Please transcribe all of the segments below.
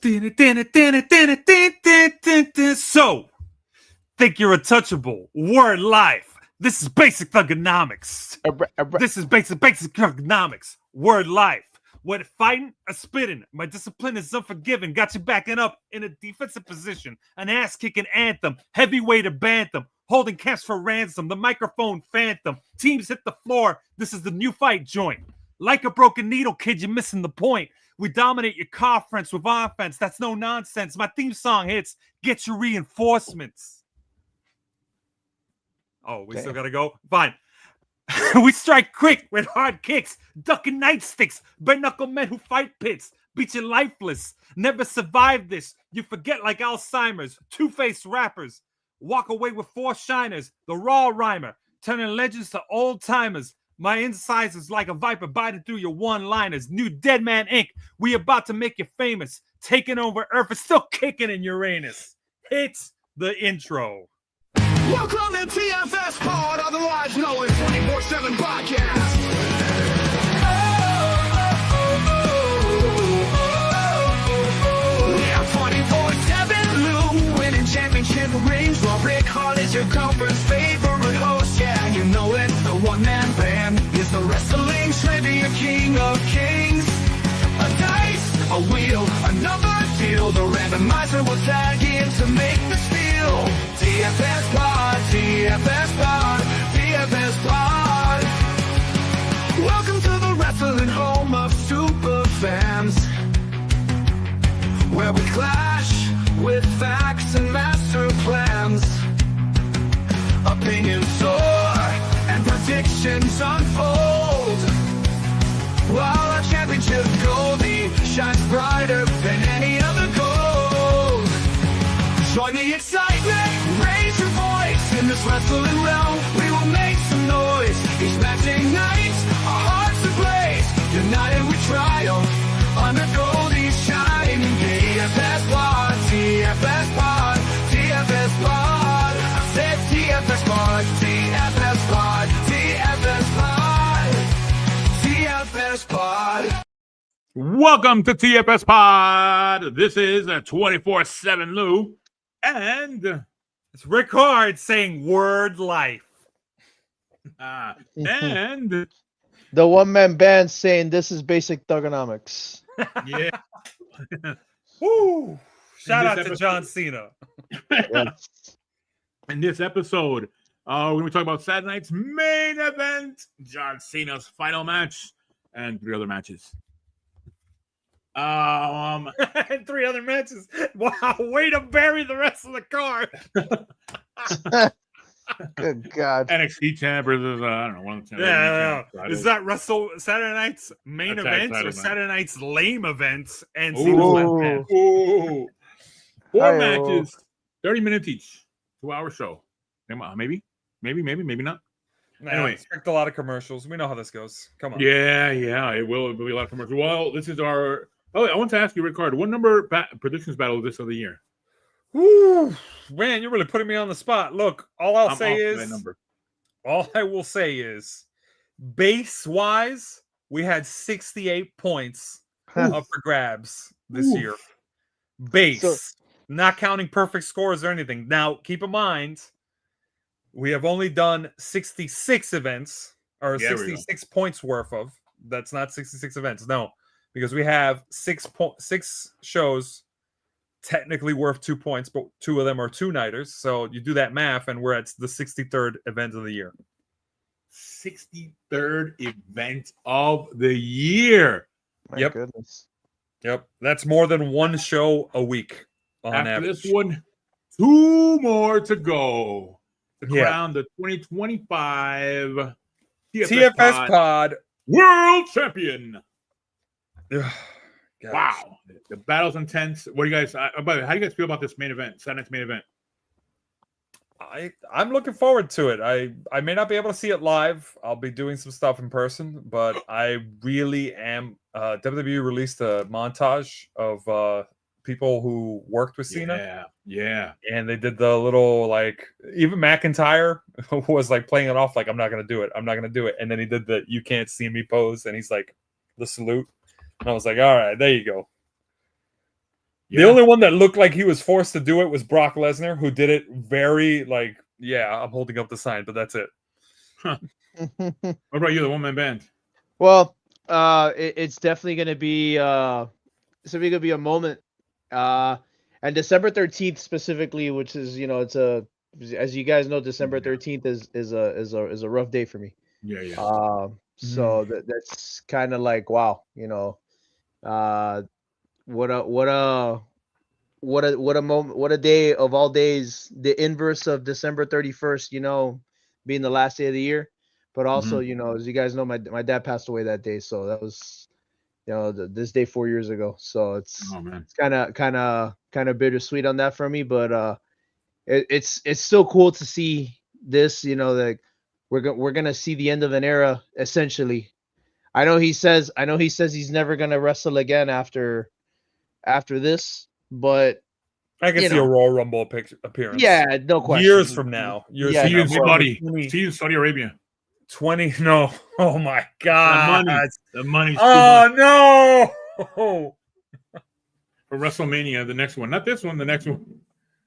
So, think you're untouchable. Word life. This is basic thugonomics. This is basic thugonomics. Word life. What fighting or spitting? My discipline is unforgiving. Got you backing up in a defensive position. An ass-kicking anthem. Heavyweight or bantam. Holding cash for ransom. The microphone phantom. Teams hit the floor. This is the new fight joint. Like a broken needle, kid, you're missing the point. We dominate your conference with offense. That's no nonsense. My theme song hits. Get your reinforcements. Oh, we still got to go? Fine. We strike quick with hard kicks, ducking nightsticks, bare-knuckle men who fight pits, beat you lifeless, never survive this. You forget like Alzheimer's, two-faced rappers, walk away with four shiners, the raw rhymer, turning legends to old-timers. My insides is like a viper biting through your one-liners. New Dead Man Inc. We about to make you famous. Taking over Earth is still kicking in Uranus. It's the intro. Welcome to TFSPOD, otherwise known as 24/7 Podcast. Yeah, 24/7 Lou, winning championship rings while Ric-Hard is your conference favorite host. Yeah, you know it, the one-man band is the wrestling trivia king of kings. A dice, a wheel, a number deal. The randomizer will tag in to make the steal. TFSPOD, TFSPOD, TFSPOD. Welcome to the wrestling home of super fans, where we clash with facts and master plans. Opinions soar and predictions unfold, while our championship Cody shines brighter than any other gold. Join the excitement, raise your voice. In this wrestling realm, we will make some noise. Each matching night, our hearts ablaze. United we triumph, under Goldie's shining. TFSPOD, TFSPOD, TFSPOD. I said TFSPOD, TFSPOD, TFSPOD, TFSPOD. Welcome to TFSPOD. This is a 24/7 Lou. And It's Ric-Hard saying word life. and The one-man band saying this is basic thugonomics. yeah. Woo! Shout out to episode- John Cena. Yes. In this episode, we're going to be talking about Saturday night's main event, John Cena's final match, and 3 other matches. And 3 other matches. Wow, way to bury the rest of the card. Good God. NXT champ versus I don't know, one of the Yeah. titles. Is that Saturday night's main That's event Saturday or night. Saturday night's lame events and Ooh. Cena's last match? Ooh. 4 Hi-yo. matches, 30 minutes each, 2-hour show. Maybe not. Anyway. Expect a lot of commercials. We know how this goes. Come on. Yeah, it will be a lot of commercial. Well, this is our. Oh, I want to ask you, Ric-Hard, what number predictions battle is this of the year? Woo, man, you're really putting me on the spot. Look, all I'm say off is that number. all I will say is base wise, we had 68 points up for grabs this Oof. year. Base, So- not counting perfect scores or anything. Now, keep in mind, we have only done 66 events or Yeah, we go. 66 points worth of. That's not 66 events. No, because we have 6 shows technically worth 2 points, but 2 of them are 2-nighters. So you do that math, and we're at the 63rd event of the year. 63rd event of the year. My Yep. goodness. Yep, that's more than 1 show a week on After average. this one, 2 more to go to Yeah. crown the 2025 TFS Pod. World Champion. Gosh. Wow, the battle's intense. What do you guys? By the way, how do you guys feel about this main event? Saturday night's main event. I'm looking forward to it. I may not be able to see it live. I'll be doing some stuff in person, but I really am. WWE released a montage of people who worked with Cena, Yeah. and they did the little even McIntyre was playing it off like I'm not gonna do it, and then he did the "you can't see me" pose, and he's like the salute, and I was like, all right, there you go. The only one that looked like he was forced to do it was Brock Lesnar, who did it very like, yeah, I'm holding up the sign, but that's it. Huh. What about you, the one-man band? Well, it's definitely gonna be a moment. And December 13th specifically, which is, you know, it's as you guys know, December 13th is a rough day for me. Yeah. So that's kind of like, wow, you know, what a moment, what a day of all days, the inverse of December 31st, you know, being the last day of the year. But also, you know, as you guys know, my dad passed away that day, so that was, you know, this day 4 years ago. So it's kind of bittersweet on that for me, but it's still cool to see this, you know, like we're gonna see the end of an era essentially. I know he says he's never gonna wrestle again after this, but I can see a Royal Rumble appearance. Yeah, no question. Years from now. See in Saudi Arabia. 20. No. Oh my God. The money's too much. No. For WrestleMania, the next one. Not this one, the next one.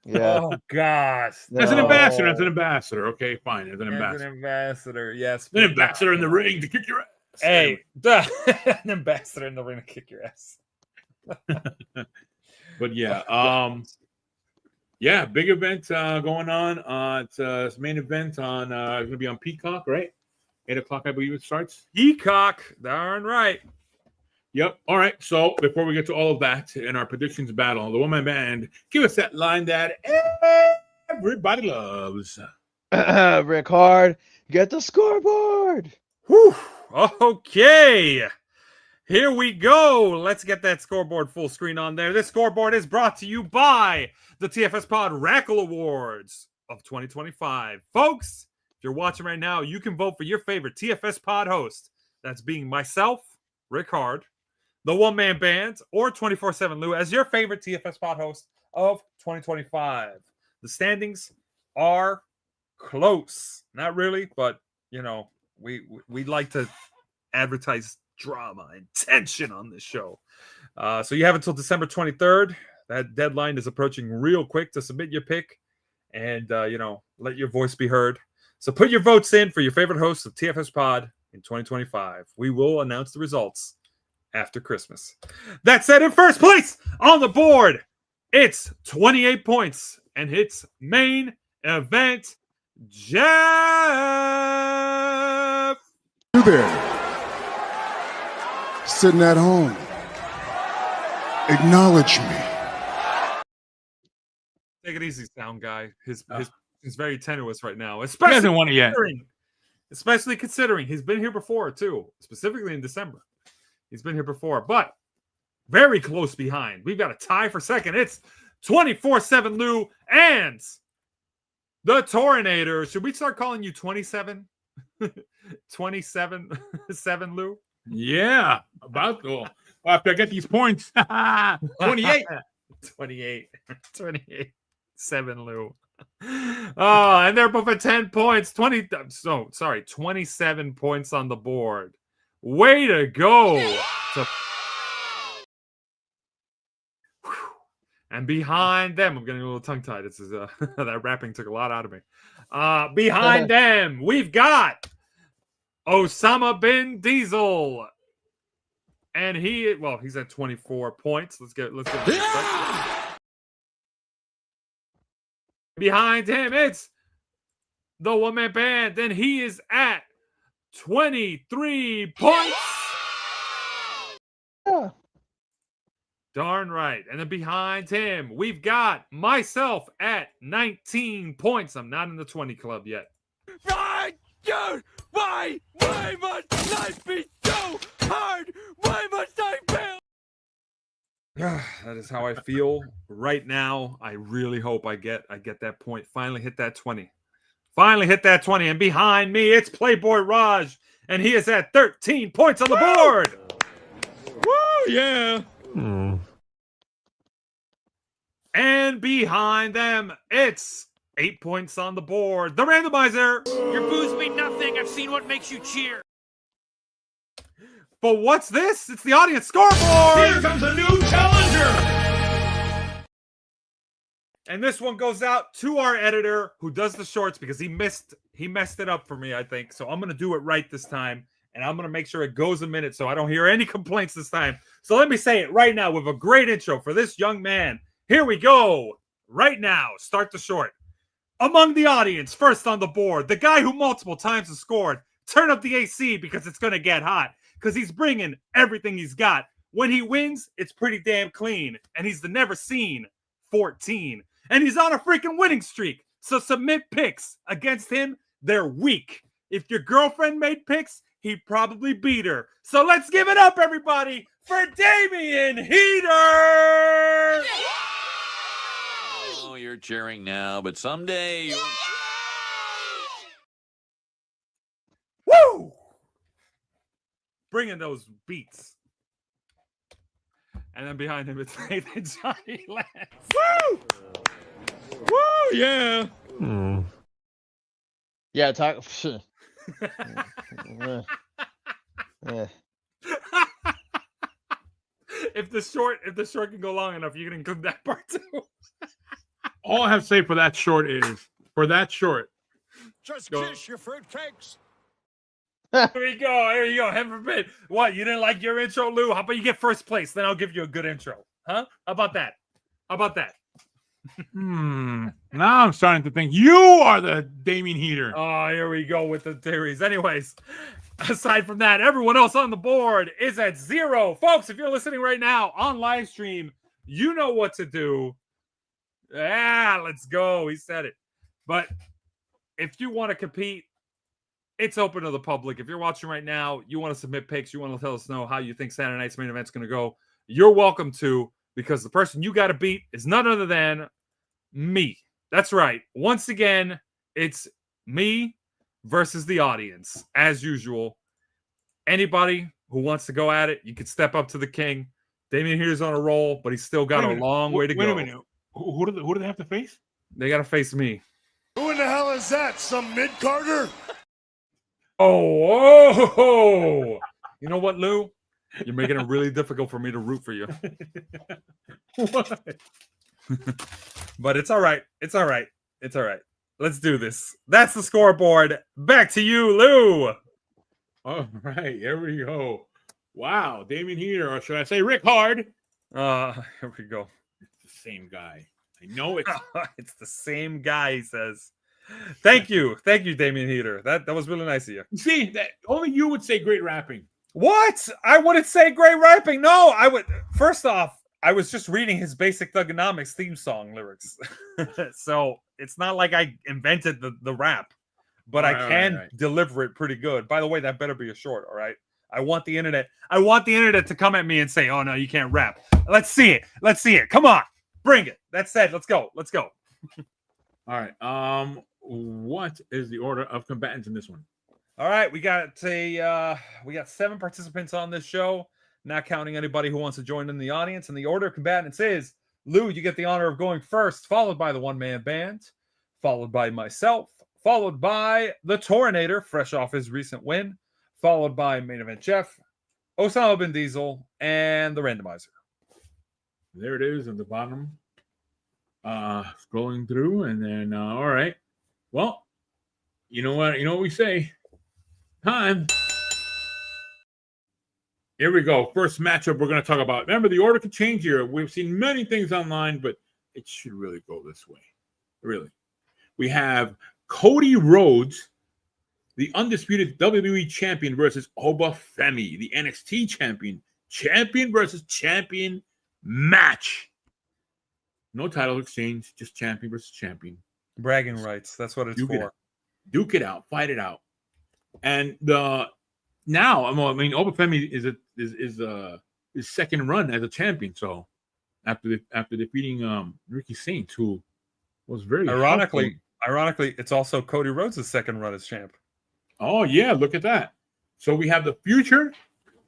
Yeah. Oh gosh. As an ambassador. Okay, fine. As an ambassador. Yes. An ambassador in the ring to kick your ass. Hey, an ambassador in the ring to kick your ass. But yeah, big event going on. It's main event on going to be on Peacock, right? 8 o'clock, I believe it starts. Peacock, darn right. Yep. all right. So before we get to all of that in our predictions battle, the one-man band, give us that line that everybody loves. Ric-Hard, get the scoreboard. Whew. Okay. Here we go. Let's get that scoreboard full screen on there. This scoreboard is brought to you by the TFSPOD Rackle Awards of 2025. Folks, if you're watching right now, you can vote for your favorite TFSPOD host. That's being myself, Ric-Hard, the one-man band, or 24/7 Lou as your favorite TFSPOD host of 2025. The standings are close. Not really, but, you know, we like to advertise drama and tension on this show. So you have until December 23rd. That deadline is approaching real quick to submit your pick and, you know, let your voice be heard. So put your votes in for your favorite host of TFS Pod in 2025. We will announce the results after Christmas. That said, in first place on the board, it's 28 points and it's main event Jeff. You there, sitting at home, acknowledge me. Take it easy, sound guy. His very tenuous right now, especially he hasn't won it yet. Especially considering he's been here before too, specifically in December. He's been here before, but very close behind. We've got a tie for second. It's 24/7 Lou and the Torinator. Should we start calling you 27? 27/7 Lou? Yeah, about to. Well, after I get these points, 28. 7 Lou. Oh, and they're both at 10 points. 27 points on the board. Way to go. And behind them, I'm getting a little tongue-tied. This is that rapping took a lot out of me. Behind them, we've got Osama bin Diesel. And he's at 24 points. Let's get behind him, it's the one-man band, and he is at 23 points. Yeah. Darn right. And then behind him, we've got myself at 19 points. I'm not in the 20 club yet. Why must life be so hard? Why must I fail? That is how I feel right now. I really hope I get that point. Finally hit that 20. And behind me, it's Playboy Raj, and he is at 13 points on the board. Woo, yeah. And behind them, it's 8 points on the board. The randomizer. Your boos mean nothing. I've seen what makes you cheer. But what's this? It's the audience scoreboard. Here comes a new challenger. And this one goes out to our editor who does the shorts because he messed it up for me, I think. So I'm going to do it right this time. And I'm going to make sure it goes a minute so I don't hear any complaints this time. So let me say it right now with a great intro for this young man. Here we go. Right now, start the short. Among the audience, first on the board, the guy who multiple times has scored. Turn up the AC because it's going to get hot. Because he's bringing everything he's got. When he wins, it's pretty damn clean. And he's the never seen 14. And he's on a freaking winning streak. So submit picks against him. They're weak. If your girlfriend made picks, he probably beat her. So let's give it up, everybody, for Damian Heater! Oh, you're cheering now, but someday you'll... Woo! Bringing those beats. And then behind him, it's Nathan Johnny Lance. Woo! Woo! Yeah. Yeah, talk. Yeah. If the short can go long enough, you can include that part too. All I have to say for that short is, Just Go. kiss your fruitcakes. Here you go. Heaven forbid. What, you didn't like your intro, Lou? How about you get first place? Then I'll give you a good intro. Huh? How about that? now I'm starting to think you are the Damian Heater. Oh, here we go with the theories. Anyways, aside from that, everyone else on the board is at 0. Folks, if you're listening right now on live stream, you know what to do. Yeah, let's go. He said it. But if you want to compete, it's open to the public. If you're watching right now, you want to submit picks, you want to tell us know how you think Saturday night's main event's going to go, you're welcome to, because the person you got to beat is none other than me. That's right. Once again, it's me versus the audience, as usual. Anybody who wants to go at it, you can step up to the king. Damian Heater's on a roll, but he's still got a long way to go. Wait a minute. Who do they have to face? They got to face me. Who in the hell is that? Some mid-carder? Oh! You know what, Lou? You're making it really difficult for me to root for you. What? But it's all right. It's all right. Let's do this. That's the scoreboard. Back to you, Lou. All right, here we go. Wow, Damian Heater, or should I say Ric-Hard? Here we go. It's the same guy. I know it's It's the same guy, he says. Thank you, Damian Heater. That was really nice of you. see that only you would say great rapping. What? I wouldn't say great rapping. No, I would. First off, I was just reading his Basic Thugonomics theme song lyrics. So it's not like I invented the rap, but I can deliver it pretty good. By the way, that better be a short, all right? I want the internet to come at me and say, oh no, you can't rap. Let's see it. Come on. Bring it. That said, let's go. All right. What is the order of combatants in this one? All right, we got 7 participants on this show, not counting anybody who wants to join in the audience. And the order of combatants is Lou, you get the honor of going first, followed by the one-man band, followed by myself, followed by the Torinator, fresh off his recent win, followed by Main Event Jeff, Osama Bin Diesel, and the randomizer. There it is at the bottom. Scrolling through, and then all right. Well, you know what we say. Time. Here we go. First matchup we're going to talk about. Remember, the order could change here. We've seen many things online, but it should really go this way. Really. We have Cody Rhodes, the undisputed WWE champion, versus Oba Femi, the NXT champion. Champion versus champion match. No title exchange, just champion versus champion. Bragging rights. That's what it's for. Duke it out. Fight it out. And Oba Femi is his second run as a champion. So after defeating Ricky Saints, who was very ironically, it's also Cody Rhodes' second run as champ. Oh yeah, look at that. So we have the future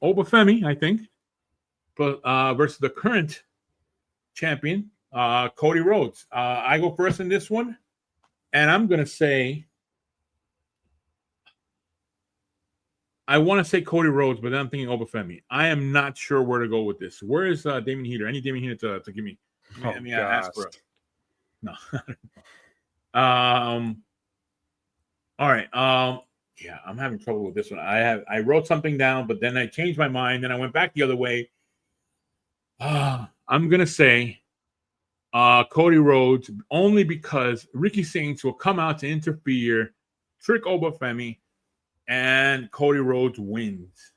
Oba Femi, I think, but versus the current champion, Cody Rhodes. I go first in this one, and I'm gonna say. I want to say Cody Rhodes, but then I'm thinking Oba Femi. I am not sure where to go with this. Where is Damian Heater? I need Damian Heater to give me. Let me ask for it. No. All right. Yeah, I'm having trouble with this one. I wrote something down, but then I changed my mind. Then I went back the other way. I'm gonna say Cody Rhodes, only because Ricky Saints will come out to interfere, trick Femi, and Cody Rhodes wins,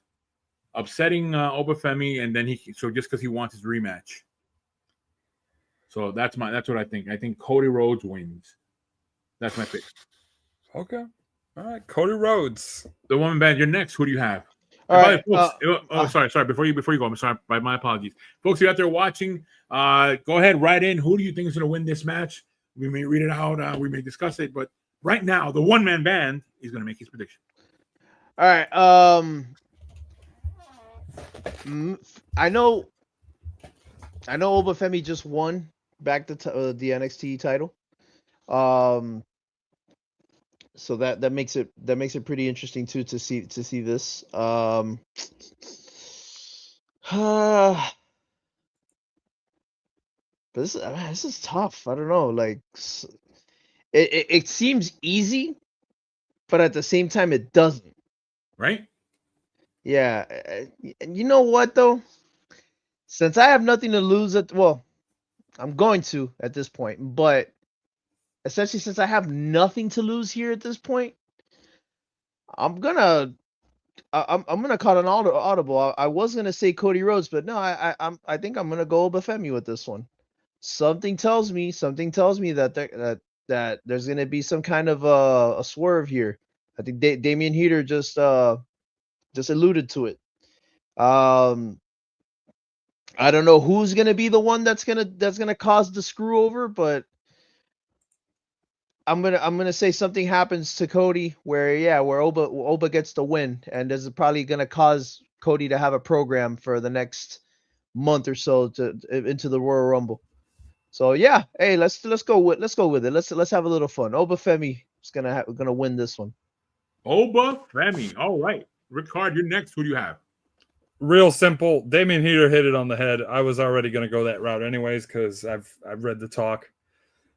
upsetting Femi, and then just because he wants his rematch. So that's what I think. I think Cody Rhodes wins. That's my pick. Okay. All right, Cody Rhodes. The woman band, you're next. Who do you have? All right. Sorry. Before you go, I'm sorry. My apologies, folks. You out there watching? Go ahead, write in. Who do you think is going to win this match? We may read it out. We may discuss it, but right now, the one man band is going to make his prediction. All right. I know Femi just won back the NXT title. So that makes it pretty interesting too to see this. But this is tough. I don't know. Like it seems easy, but at the same time it doesn't. Right? Yeah. And you know what though? Since I have nothing to lose I'm going to at this point, but essentially since I have nothing to lose here at this point, I'm gonna call an audible. I was gonna say Cody Rhodes, but no, I think I'm gonna go Femi with this one. Something tells me that there's gonna be some kind of a swerve here. I think Damian Heater just alluded to it. I don't know who's gonna be the one that's gonna cause the screw over, but I'm gonna say something happens to Cody where Oba gets the win, and this is probably gonna cause Cody to have a program for the next month or so into the Royal Rumble. So yeah, hey, let's go with it. Let's have a little fun. Oba Femi is gonna win this one. Oba Femi. All right, Ric-Hard, you're next. Who do you have? Real simple. Damian Heater hit it on the head. I was already going to go that route anyways because I've read the talk.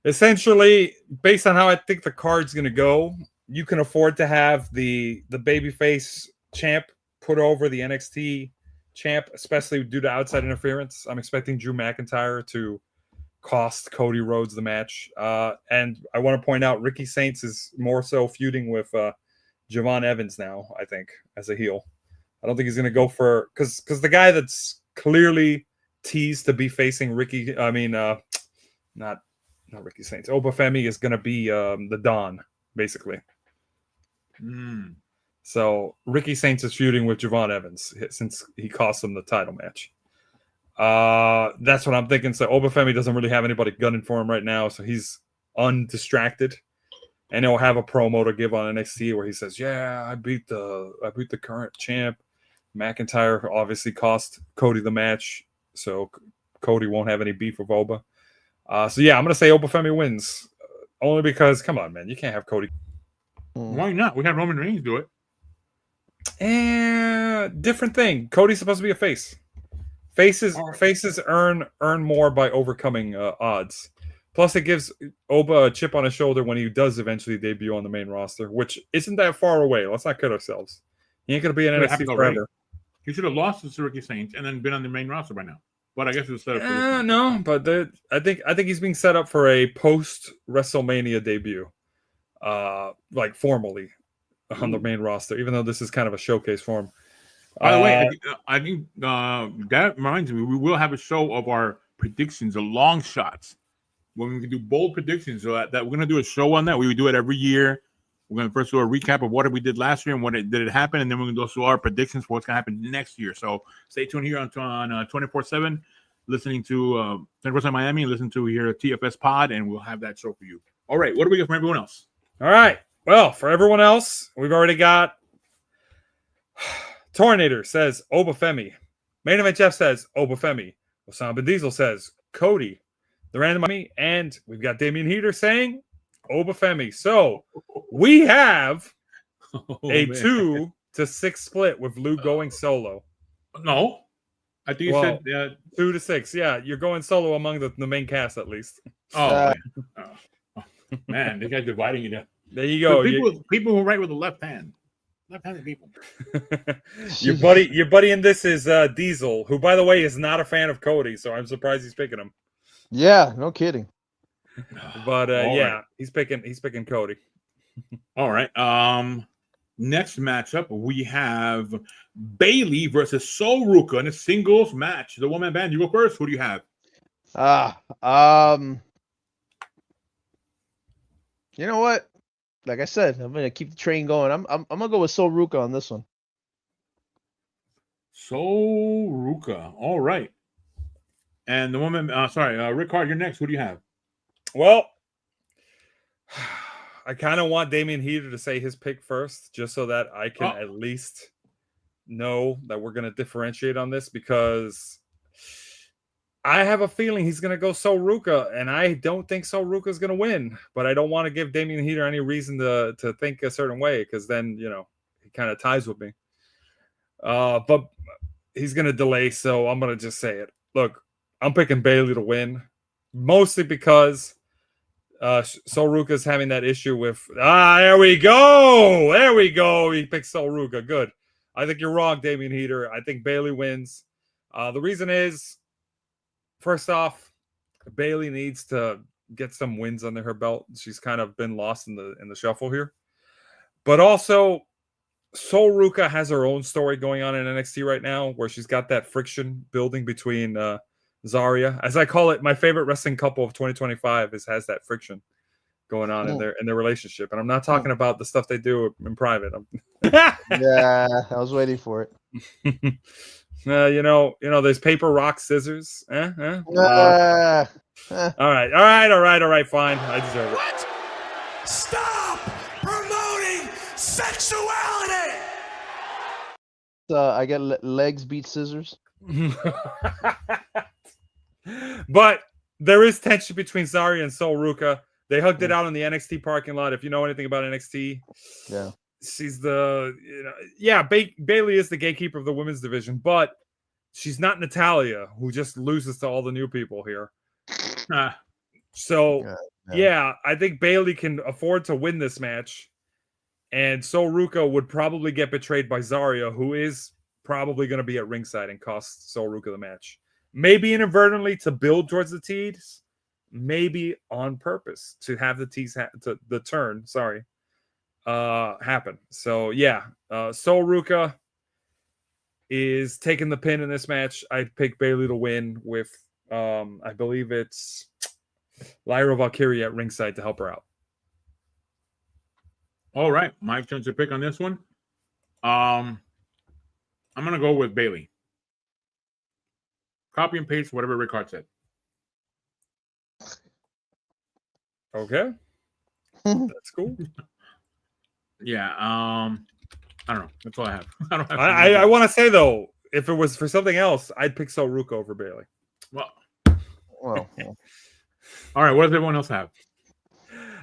Essentially, based on how I think the card's going to go, you can afford to have the babyface champ put over the NXT champ, especially due to outside interference. I'm expecting Drew McIntyre to cost Cody Rhodes the match. And I want to point out Ricky Saints is more so feuding with Javon Evans now, I think, as a heel. I don't think he's going to go for because the guy that's clearly teased to be facing not Ricky Saints. Oba Femi is going to be the Don, basically. So Ricky Saints is feuding with Javon Evans since he cost him the title match. That's what I'm thinking. So Oba Femi doesn't really have anybody gunning for him right now, so he's undistracted. And he'll have a promo to give on NXT where he says, "Yeah, I beat the current champ." McIntyre obviously cost Cody the match, so Cody won't have any beef with Oba. So yeah, I'm gonna say Oba Femi wins, only because come on, man, you can't have Cody. Why not? We had Roman Reigns do it. And different thing. Cody's supposed to be a face. Faces earn more by overcoming odds. Plus, it gives Oba a chip on his shoulder when he does eventually debut on the main roster, which isn't that far away. Let's not kid ourselves. He ain't gonna be in NXT forever. He should have lost to Ricky Saints and then been on the main roster by now. But I guess it was set up for no, but I think he's being set up for a post WrestleMania debut, like formally on the main roster. Even though this is kind of a showcase for him. By the way, I think that reminds me, we will have a show of our predictions, the long shots, when we can do bold predictions. So that we're gonna do a show on that. We would do it every year. We're going to first do a recap of what we did last year and did it happen, and then we're going to go through our predictions for what's going to happen next year. So stay tuned here on 24/7, listening to 24/7 Miami, and listen to here at TFSPOD, and we'll have that show for you. All right, what do we get from everyone else? All right, well, for everyone else, we've already got Tornator says Oba Femi. Main Event Jeff says Oba Femi. Osama Diesel says Cody. The Random Miami, and we've got Damian Heater saying Oba Femi. So we have a 2-6 split with Lou going solo. No. I think you said 2 to 6. Yeah, you're going solo among the main cast at least. Oh, man, they got dividing it up. There you go. People who write with the left-handed people. your buddy in this is Diesel, who, by the way, is not a fan of Cody, so I'm surprised he's picking him. Yeah, no kidding. But right. he's picking Cody. All right. Next matchup we have Bayley versus Sol Ruca in a singles match. The one-man band. You go first. Who do you have? You know what? Like I said, I'm gonna keep the train going. I'm gonna go with Sol Ruca on this one. Sol Ruca. All right. And the woman, Ric-Hard, you're next. Who do you have? Well, I kind of want Damian Heater to say his pick first, just so that I can at least know that we're going to differentiate on this, because I have a feeling he's going to go Sol Ruca, and I don't think Sol Ruca is going to win, but I don't want to give Damian Heater any reason to think a certain way, because then, he kind of ties with me. But he's going to delay, so I'm going to just say it. Look, I'm picking Bayley to win, mostly because Sol Ruca's having that issue with there we go. He picked Sol Ruca. Good. I think you're wrong, Damian Heater. I think Bayley wins. The reason is, first off, Bayley needs to get some wins under her belt. She's kind of been lost in the shuffle here. But also, Sol Ruca has her own story going on in NXT right now, where she's got that friction building between Zarya, as I call it. My favorite wrestling couple of 2025 has that friction going on in their relationship, and I'm not talking about the stuff they do in private. Yeah, I was waiting for it. There's paper, rock, scissors. All right, fine. I deserve it. What? Stop promoting sexuality! I get legs beat scissors. But there is tension between Zarya and Sol Ruca. They hugged it out in the NXT parking lot. If you know anything about NXT, yeah, she's Bayley is the gatekeeper of the women's division, but she's not Natalia, who just loses to all the new people here. So I think Bayley can afford to win this match, and Sol Ruca would probably get betrayed by Zarya, who is probably going to be at ringside and cost Sol Ruca the match. Maybe inadvertently to build towards the tease, maybe on purpose to have the tease happen. So Sol Ruca is taking the pin in this match. I'd pick Bayley to win with I believe it's Lyra Valkyria at ringside to help her out. All right, my turn to pick on this one. I'm gonna go with Bayley. Copy and paste whatever Ric-Hard said. Okay. That's cool. Yeah. I don't know. That's all I have. I want to say, though, if it was for something else, I'd pick Sol Ruca over Bayley. Well. Well. All right. What does everyone else have?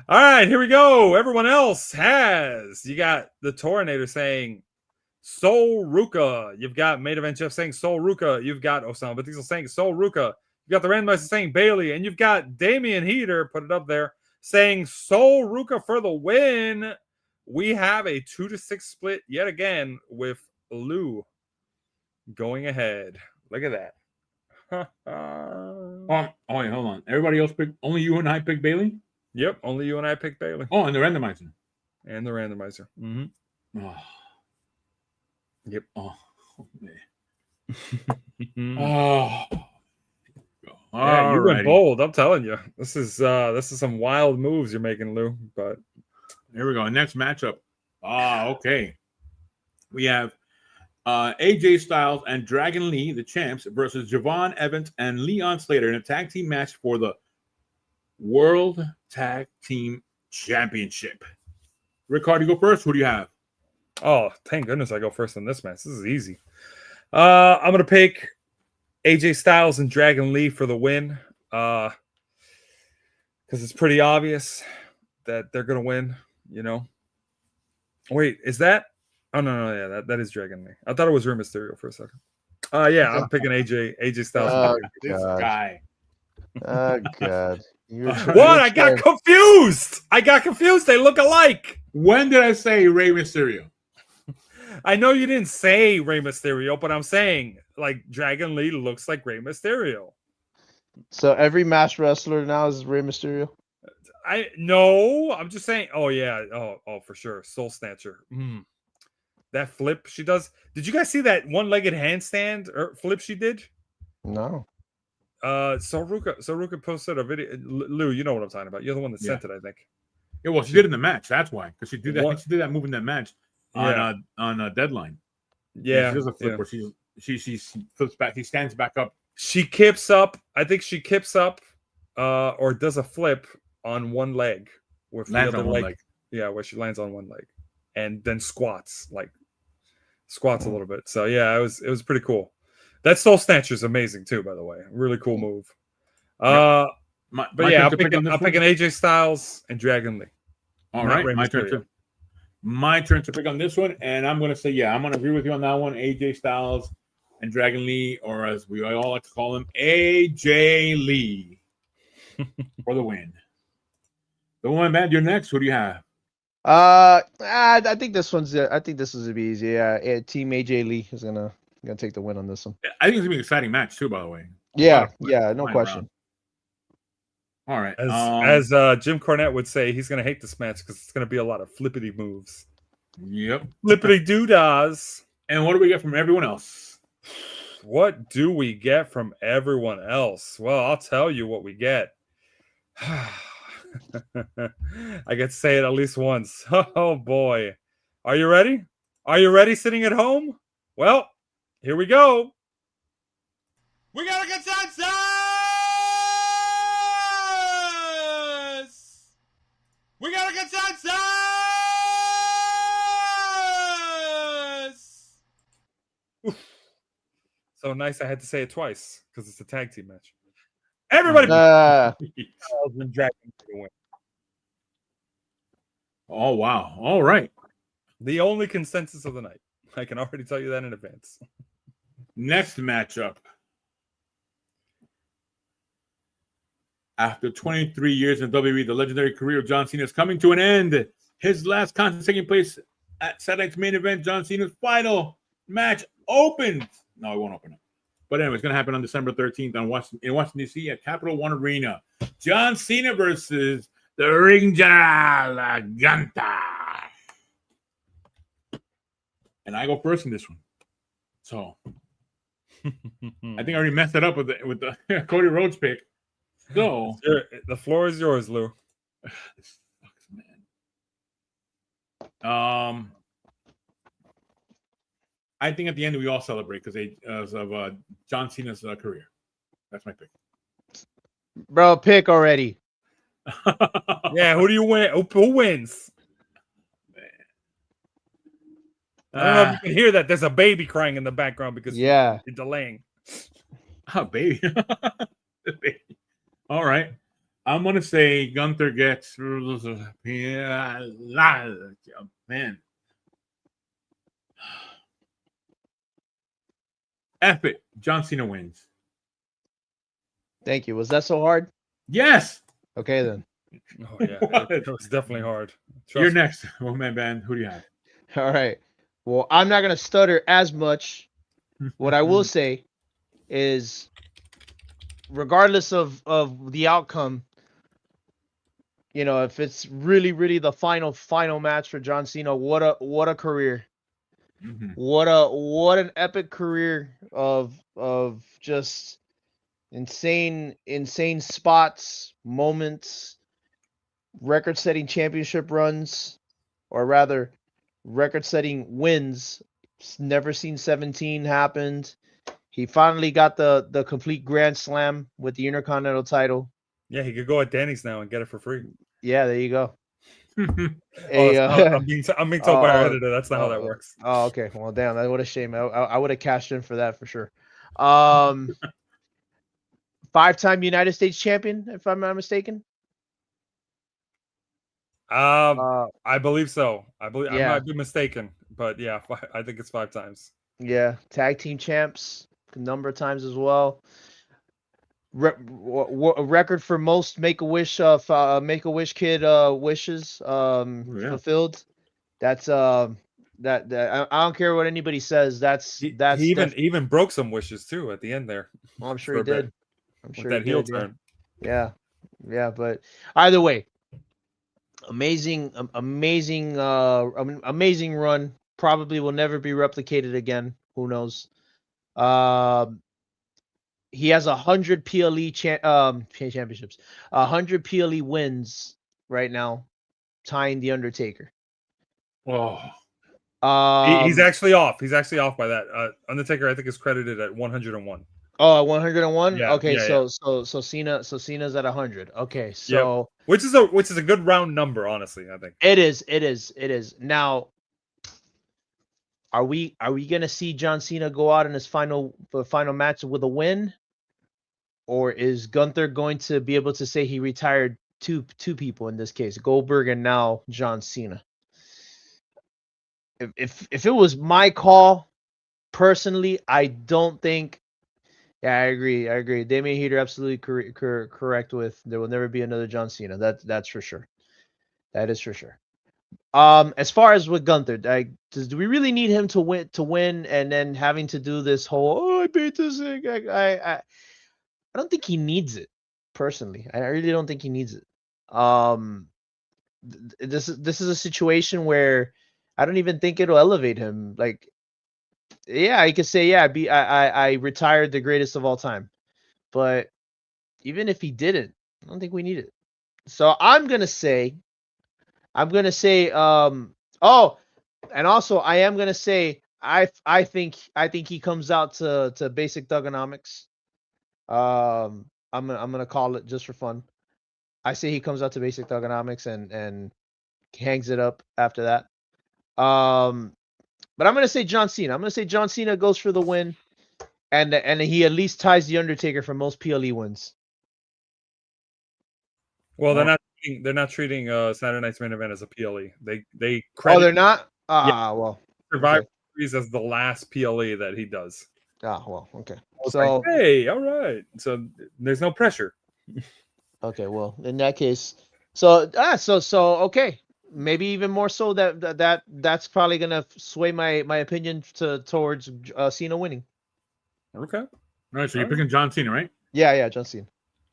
All right. Here we go. Everyone else has. You got the Torinator saying Sol Ruca. You've got Main Event Jeff saying Sol Ruca. You've got Osama Batizel saying Sol Ruca. You've got the Randomizer saying Bayley. And you've got Damian Heater, put it up there, saying Sol Ruca for the win. We have a 2-6 split yet again with Lou going ahead. Look at that. Wait, hold on. Everybody else picked, only you and I picked Bayley? Yep, only you and I picked Bayley. Oh, and the randomizer. Mm-hmm. Oh. Yep. Oh, man. Oh. Yeah, you went bold. I'm telling you, this is some wild moves you're making, Lou. But here we go. Next matchup. Okay. We have AJ Styles and Dragon Lee, the champs, versus Javon Evans and Leon Slater in a tag team match for the World Tag Team Championship. Ric-Hard, you go first. Who do you have? Oh, thank goodness I go first in this match. This is easy. I'm gonna pick AJ Styles and Dragon Lee for the win, because it's pretty obvious that they're gonna win. You know. Wait, is that? Oh no, yeah, that is Dragon Lee. I thought it was Rey Mysterio for a second. Yeah, I'm picking AJ Styles. Oh This God. guy. Oh God. What? I got confused. They look alike. When did I say Rey Mysterio? I know you didn't say Rey Mysterio, but I'm saying like Dragon Lee looks like Rey Mysterio. So every masked wrestler now is Rey Mysterio. I'm just saying. Oh yeah. Oh for sure. Soul Snatcher. That flip she does. Did you guys see that one-legged handstand or flip she did? No. So Ruca posted a video. Lou, you know what I'm talking about. You're the one that sent it, I think. Yeah, well, she did in the match. That's why, because she did that. I What? think she did that move in that match on a deadline. Yeah, she does a flip where she flips back. She stands back up. She kips up. I think she kips up, or does a flip on one leg with the other leg. Yeah, where she lands on one leg, and then squats a little bit. So yeah, it was pretty cool. That Soul Snatcher is amazing too, by the way. Really cool move. I'm picking AJ Styles and Dragon Lee. All right, my turn to pick on this one, and I'm going to say, I'm going to agree with you on that one. AJ Styles and Dragon Lee, or as we all like to call him, AJ Lee, for the win. The one, man, you're next. Who do you have? I think this one's. I think this is gonna be easy. Yeah, Team AJ Lee is gonna take the win on this one. I think it's gonna be an exciting match too. By the way. Yeah, no question. All right. As Jim Cornette would say, he's gonna hate this match because it's gonna be a lot of flippity moves. Yep. Flippity doodahs. And what do we get from everyone else? What do we get from everyone else? Well, I'll tell you what we get. I get to say it at least once. Oh boy. Are you ready? Are you ready sitting at home? Well, here we go. We got a consensus! We got a consensus! Oof. So nice I had to say it twice because it's a tag team match. Everybody Oh wow. All right. The only consensus of the night. I can already tell you that in advance. Next matchup. After 23 years in WWE, the legendary career of John Cena is coming to an end. His last contest taking place at Saturday's main event. John Cena's final match opens. No, it won't open up. But anyway, it's going to happen on December 13th in Washington, D.C. at Capital One Arena. John Cena versus the ring general, Gunther. And I go first in this one. So I think I already messed it up with the Cody Rhodes pick. So the floor is yours, Lou. This sucks, man. I think at the end we all celebrate because of John Cena's career. That's my pick. Bro, pick already. Yeah, who do you win? Who wins? I don't know if you can hear that. There's a baby crying in the background because you're delaying. Oh, baby. All right. I'm going to say Gunther gets... Man. F it. John Cena wins. Thank you. Was that so hard? Yes. Okay, then. Oh, yeah. It was definitely hard. You're next. Oh, man, Ben. Who do you have? All right. Well, I'm not going to stutter as much. What I will say is, regardless of the outcome, you know, if it's really, really the final match for John Cena, what a career. Mm-hmm. What an epic career of just insane spots, moments, record-setting championship runs, or rather record-setting wins. Never seen 17 happened. He finally got the complete Grand Slam with the Intercontinental title. Yeah, he could go at Danny's now and get it for free. Yeah, there you go. I'm being told by our editor that's not how that works. Oh, okay. Well, damn, that what a shame. I would have cashed in for that for sure. 5-time United States champion, if I'm not mistaken. I believe so. I might be mistaken, but yeah, I think it's 5 times. Yeah, tag team champs. a number of times as well. A record for most Make-A-Wish kid wishes fulfilled. That's that I don't care what anybody says. He even broke some wishes too at the end there. I'm sure he did. I'm sure that he heel did. turn. Yeah. But either way, amazing run. Probably will never be replicated again. Who knows? He has 100 PLE championships, 100 PLE wins right now, tying the Undertaker. Oh, He's actually off. He's actually off by that. Undertaker, I think, is credited at 101. Oh, 101. Yeah, okay, yeah, so Cena's at 100. Okay, so which is a good round number, honestly. I think it is. Now, are we gonna see John Cena go out in his final match with a win, or is Gunther going to be able to say he retired two people in this case, Goldberg and now John Cena? If it was my call, personally, I don't think. Yeah, I agree. Damian Heater absolutely correct with there will never be another John Cena. That's for sure. That is for sure. As far as with Gunther, do we really need him to win, and then having to do this whole I beat this thing? I don't think he needs it. Personally, I really don't think he needs it. This is a situation where I don't even think it'll elevate him. Like, yeah, he could say, I retired the greatest of all time. But even if he didn't, I don't think we need it. So I'm gonna say, oh, and also I am gonna say I think he comes out to Basic Thugonomics. I'm gonna call it just for fun. I say he comes out to Basic Thugonomics and hangs it up after that. But I'm gonna say John Cena. I'm gonna say John Cena goes for the win, and he at least ties the Undertaker for most PLE wins. Well, they're not treating Saturday Night's Main Event as a PLE. They credit. Oh, they're not. Well, Survivor Series as the last PLE that he does. Well, okay. So like, hey, all right. So there's no pressure. Okay, well, in that case, so okay. Maybe even more so that's probably gonna sway my opinion towards Cena winning. Okay. All right. So you're picking John Cena, right? Yeah, John Cena.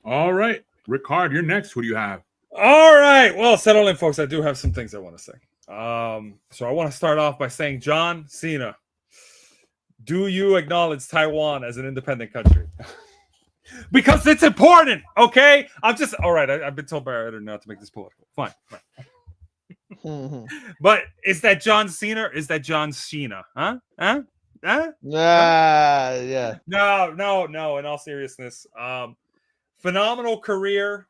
All right, Ric-Hard, you're next. Who do you have? All right. Well, settle in, folks. I do have some things I want to say. So I want to start off by saying, John Cena, do you acknowledge Taiwan as an independent country? Because it's important. Okay. All right. I've been told by our editor not to make this political. Fine. But is that John Cena? Or is that John Cena? Huh? Yeah. No. In all seriousness, phenomenal career.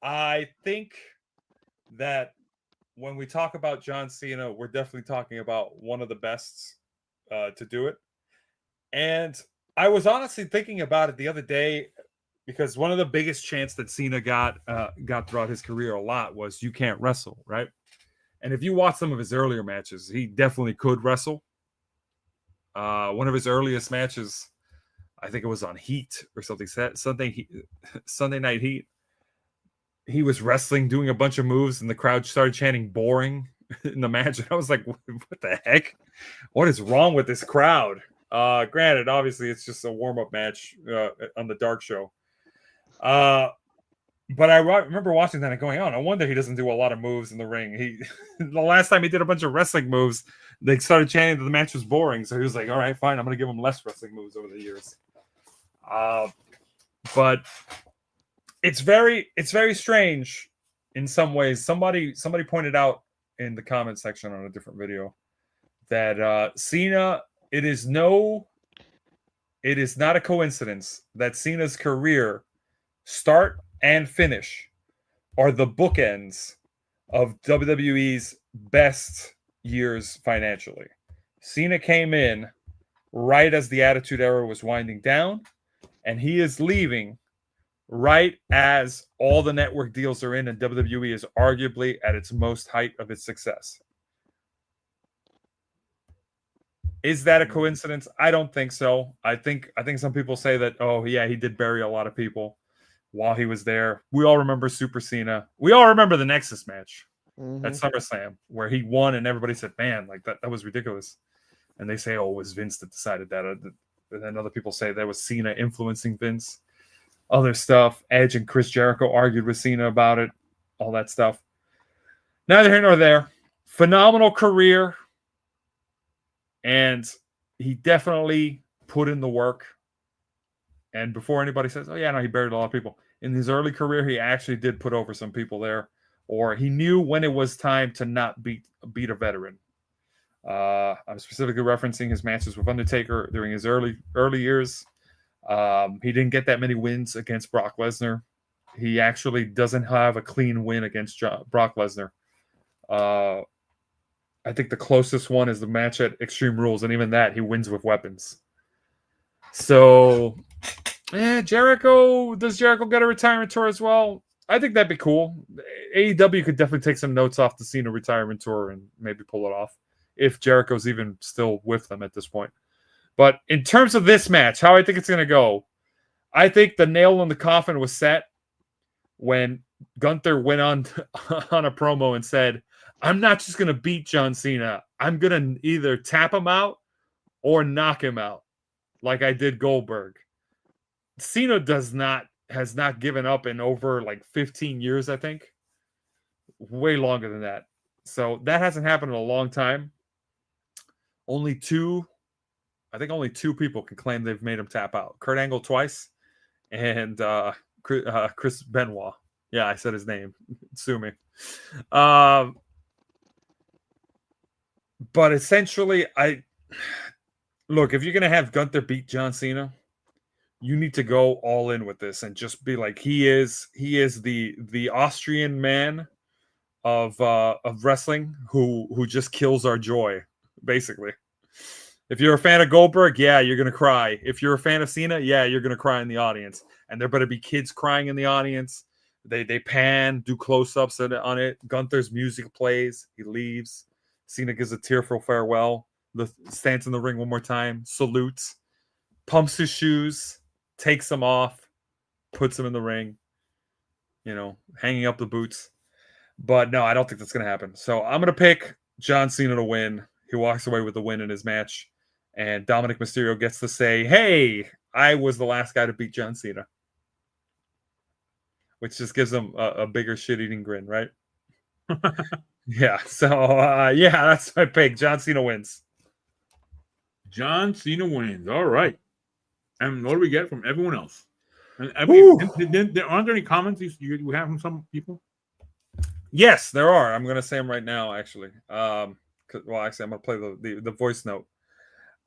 I think that when we talk about John Cena, we're definitely talking about one of the best to do it. And I was honestly thinking about it the other day, because one of the biggest chants that Cena got throughout his career a lot was "you can't wrestle," right? And if you watch some of his earlier matches, he definitely could wrestle. One of his earliest matches, I think it was on Heat or something, Sunday Night Heat. He was wrestling, doing a bunch of moves, and the crowd started chanting "boring" in the match. And I was like, what the heck? What is wrong with this crowd? Granted, obviously, it's just a warm-up match on the Dark Show. But I remember watching that and going, oh, no wonder he doesn't do a lot of moves in the ring. The last time he did a bunch of wrestling moves, they started chanting that the match was boring. So he was like, all right, fine, I'm going to give him less wrestling moves over the years. But it's very strange in some ways. Somebody pointed out in the comment section on a different video that Cena, it is not a coincidence that Cena's career start and finish are the bookends of WWE's best years financially. Cena came in right as the Attitude Era was winding down, and he is leaving right as all the network deals are in, and WWE is arguably at its most height of its success. Is that a coincidence? I don't think so. I think some people say that, oh yeah, he did bury a lot of people while he was there. We all remember Super Cena. We all remember the Nexus match at SummerSlam where he won and everybody said, man, like that was ridiculous. And they say, oh, it was Vince that decided that. And then other people say that was Cena influencing Vince. Other stuff. Edge and Chris Jericho argued with Cena about it. All that stuff. Neither here nor there. Phenomenal career. And he definitely put in the work. And before anybody says, oh, yeah, no, he buried a lot of people. In his early career, he actually did put over some people there. Or he knew when it was time to not beat a veteran. I'm specifically referencing his matches with Undertaker during his early years. He didn't get that many wins against Brock Lesnar. He actually doesn't have a clean win against Brock Lesnar. I think the closest one is the match at Extreme Rules, and even that, he wins with weapons. So, Jericho, does Jericho get a retirement tour as well? I think that'd be cool. AEW could definitely take some notes off the Cena retirement tour and maybe pull it off if Jericho's even still with them at this point. But in terms of this match, how I think it's going to go, I think the nail in the coffin was set when Gunther went on a promo and said, I'm not just going to beat John Cena. I'm going to either tap him out or knock him out like I did Goldberg. Cena has not given up in over like 15 years, I think. Way longer than that. So that hasn't happened in a long time. Only two people can claim they've made him tap out. Kurt Angle twice and Chris Benoit. Yeah, I said his name. Sue me. But essentially, look, if you're going to have Gunther beat John Cena, you need to go all in with this and just be like, he is the Austrian man of wrestling who just kills our joy, basically. If you're a fan of Goldberg, yeah, you're going to cry. If you're a fan of Cena, yeah, you're going to cry in the audience. And there better be kids crying in the audience. They pan, do close-ups on it. Gunther's music plays. He leaves. Cena gives a tearful farewell. Stands in the ring one more time. Salutes. Pumps his shoes. Takes them off. Puts them in the ring. Hanging up the boots. But no, I don't think that's going to happen. So I'm going to pick John Cena to win. He walks away with the win in his match. And Dominic Mysterio gets to say, hey, I was the last guy to beat John Cena. Which just gives him a bigger shit-eating grin, right? Yeah, so, that's my pick. John Cena wins. John Cena wins. All right. And what do we get from everyone else? And aren't there any comments you have from some people? Yes, there are. I'm going to say them right now, actually. Well, actually, I'm going to play the voice note.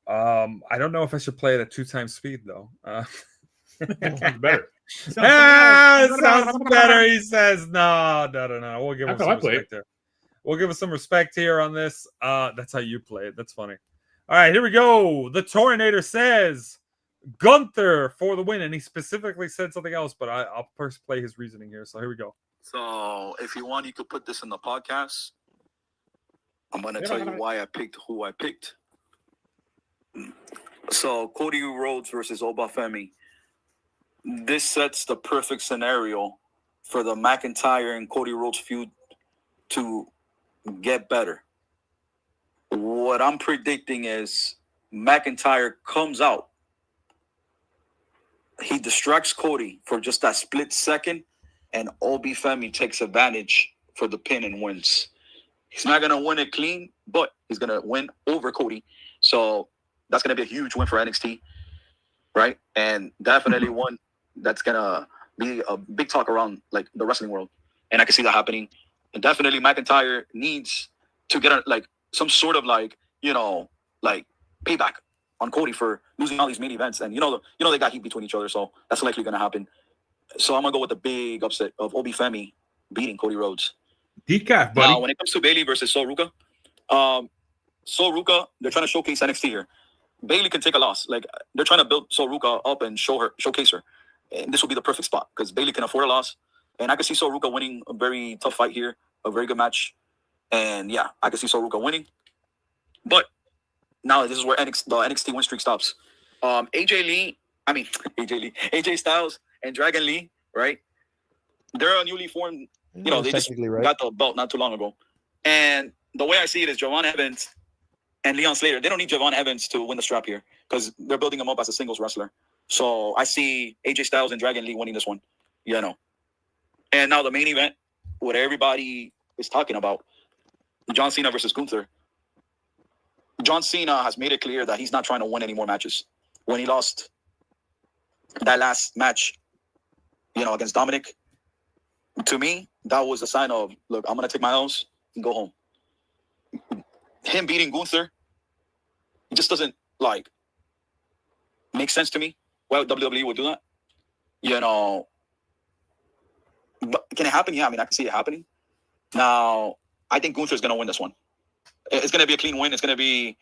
I don't know if I should play it at 2x speed, though. Sounds better. Sounds better. He says, no. We'll give him some respect there. We'll give us some respect here on this. That's how you play it. That's funny. All right, here we go. The Torinator says Gunther for the win, and he specifically said something else, but I'll first play his reasoning here. So here we go. So if you want, you could put this in the podcast. I'm going to tell you why I picked who I picked. So Cody Rhodes versus Femi. This sets the perfect scenario for the McIntyre and Cody Rhodes feud to get better. What I'm predicting is McIntyre comes out. He distracts Cody for just that split second, and Femi takes advantage for the pin and wins. He's not going to win it clean, but he's going to win over Cody. So that's going to be a huge win for NXT, right? And definitely one that's going to be a big talk around like the wrestling world. And I can see that happening. And definitely McIntyre needs to get some sort of payback on Cody for losing all these main events. And they got heat between each other, so that's likely going to happen. So I'm going to go with the big upset of Femi beating Cody Rhodes. Decaf, buddy. Now, when it comes to Bayley versus Ruca, Ruca, they're trying to showcase NXT here. Bayley can take a loss. Like, they're trying to build Ruca up and showcase her. And this will be the perfect spot because Bayley can afford a loss. And I can see Ruca winning a very tough fight here, a very good match. And yeah, I can see Ruca winning. But now this is where the NXT win streak stops. AJ Styles and Dragon Lee, right? They're a newly formed, they just got the belt not too long ago. And the way I see it is Javon Evans and Leon Slater, they don't need Javon Evans to win the strap here because they're building him up as a singles wrestler. So I see AJ Styles and Dragon Lee winning this one, And now the main event, what everybody is talking about, John Cena versus Gunther. John Cena has made it clear that he's not trying to win any more matches. When he lost that last match, against Dominic, to me, that was a sign of, look, I'm going to take my L's and go home. Him beating Gunther, it just doesn't, make sense to me. Why WWE would do that? But can it happen? Yeah, I can see it happening. Now, I think Gunther's going to win this one. It's going to be a clean win. It's going to be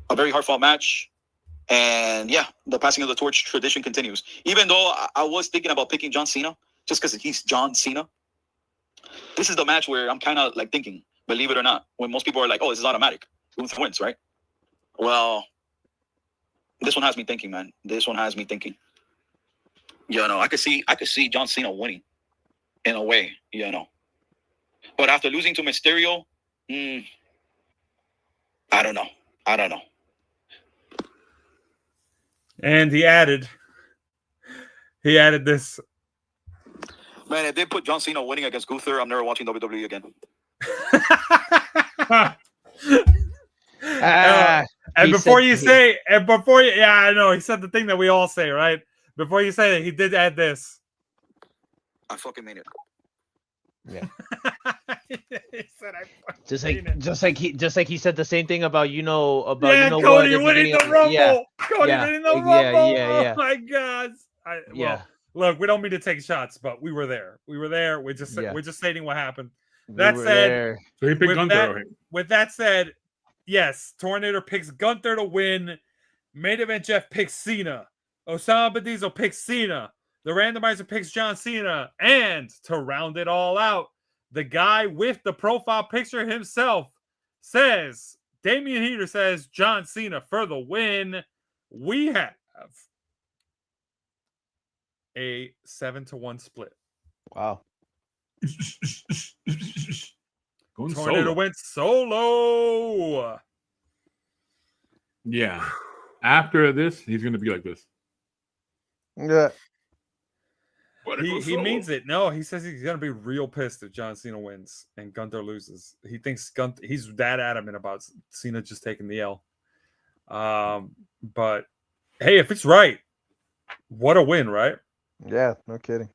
a very hard-fought match. And, the passing of the torch tradition continues. Even though I was thinking about picking John Cena, just because he's John Cena, this is the match where I'm kind of, thinking, believe it or not, when most people are like, oh, this is automatic. Gunther wins, right? Well, this one has me thinking, man. This one has me thinking. I could see John Cena winning in a way, But after losing to Mysterio, I don't know. And he added this. Man, if they put John Cena winning against Gunther, I'm never watching WWE again. And before you, I know he said the thing that we all say, right? Before you say that, he did add this. I fucking mean it. Yeah. He said, just like he said the same thing about Cody winning the Rumble. Cody winning the Rumble. Yeah. Oh my God. Look, we don't mean to take shots, but we were there. We're just stating what happened. That said, so he picked Gunther. With that said, yes, Tornado picks Gunther to win. Main event Jeff picks Cena. Osama Bin Diesel picks Cena. The randomizer picks John Cena. And to round it all out, the guy with the profile picture himself says, Damian Heater says John Cena for the win. We have a 7-1 split. Wow. Tornado went solo. Yeah. After this, he's going to be like this. Yeah. He means it. No, he says he's gonna be real pissed if John Cena wins and Gunther loses. He thinks he's that adamant about Cena just taking the L. But hey, if it's right, what a win, right? Yeah, no kidding.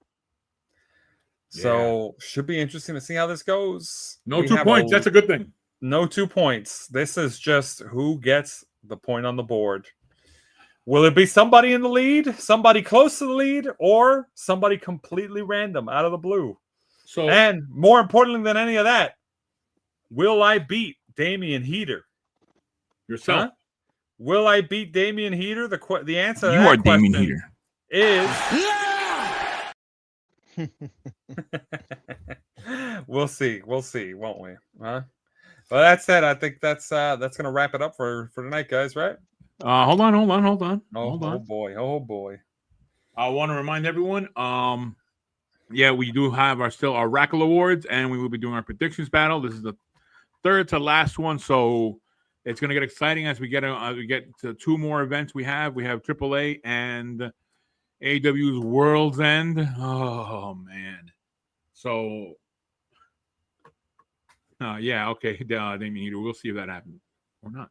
So should be interesting to see how this goes. No 2 points. That's a good thing. No 2 points. This is just who gets the point on the board. Will it be somebody in the lead, somebody close to the lead, or somebody completely random out of the blue? So, and more importantly than any of that, will I beat Damian Heater? Yourself? Huh? Will I beat Damian Heater? The answer to you are Damian Heater. Is we'll see, won't we? Huh? Well, that said, I think that's gonna wrap it up for tonight, guys. Right? Hold on. Oh boy. I want to remind everyone, we do have our Rackle Awards, and we will be doing our predictions battle. This is the third to last one, so it's going to get exciting as we get to 2 more events. We have AAA and AEW's World's End. Oh man. So okay, Damian Heater. We'll see if that happens or not.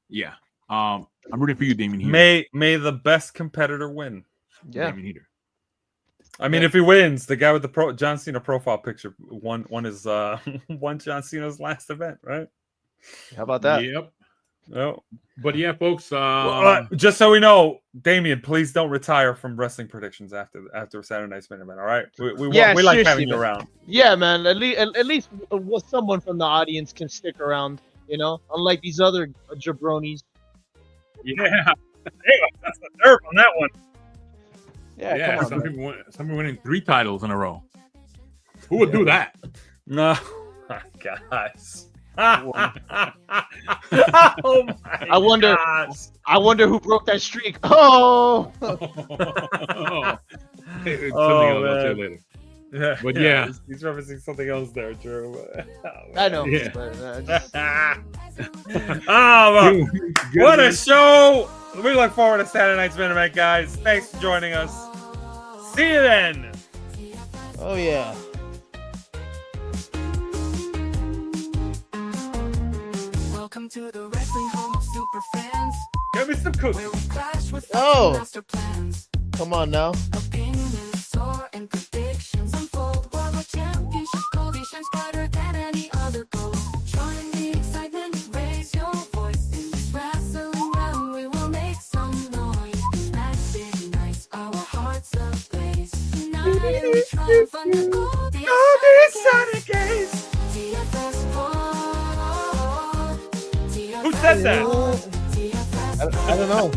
Yeah. I'm rooting for you, Damian Heater. May the best competitor win. Yeah. Damian Heater. I mean, if he wins, the guy with the John Cena profile picture won John Cena's last event, right? How about that? Yep. Oh. But yeah, folks. Just so we know, Damian, please don't retire from wrestling predictions after Saturday Night's main event. All right, we like having you around. Yeah, man. At least someone from the audience can stick around. Unlike these other jabronis. Yeah. Hey, that's the nerve on that one. Yeah. Come on, some people winning 3 titles in a row. Who would do that? No, guys. Oh my I wonder- gosh. I wonder who broke that streak. Oh, It's something Oh, else I'll say man. later. Yeah, But yeah. he's referencing something else there, Drew. I know. Yeah. But, well, Good what a man. show! We look forward to Saturday night's main event, guys. Thanks for joining us. See you then. oh yeah. Welcome to the wrestling home of super fans, Give me some cookies. where we clash with Oh. master plans. Come on now. Opinions soar and predictions unfold. While the championship Cody shines brighter than any other gold. Join the excitement, raise your voice. In this wrestling round, we will make some noise. Matching nights, our hearts ablaze. United we triumph under Cody Sonic Gaze. TFSPOD. Who said that? I don't know.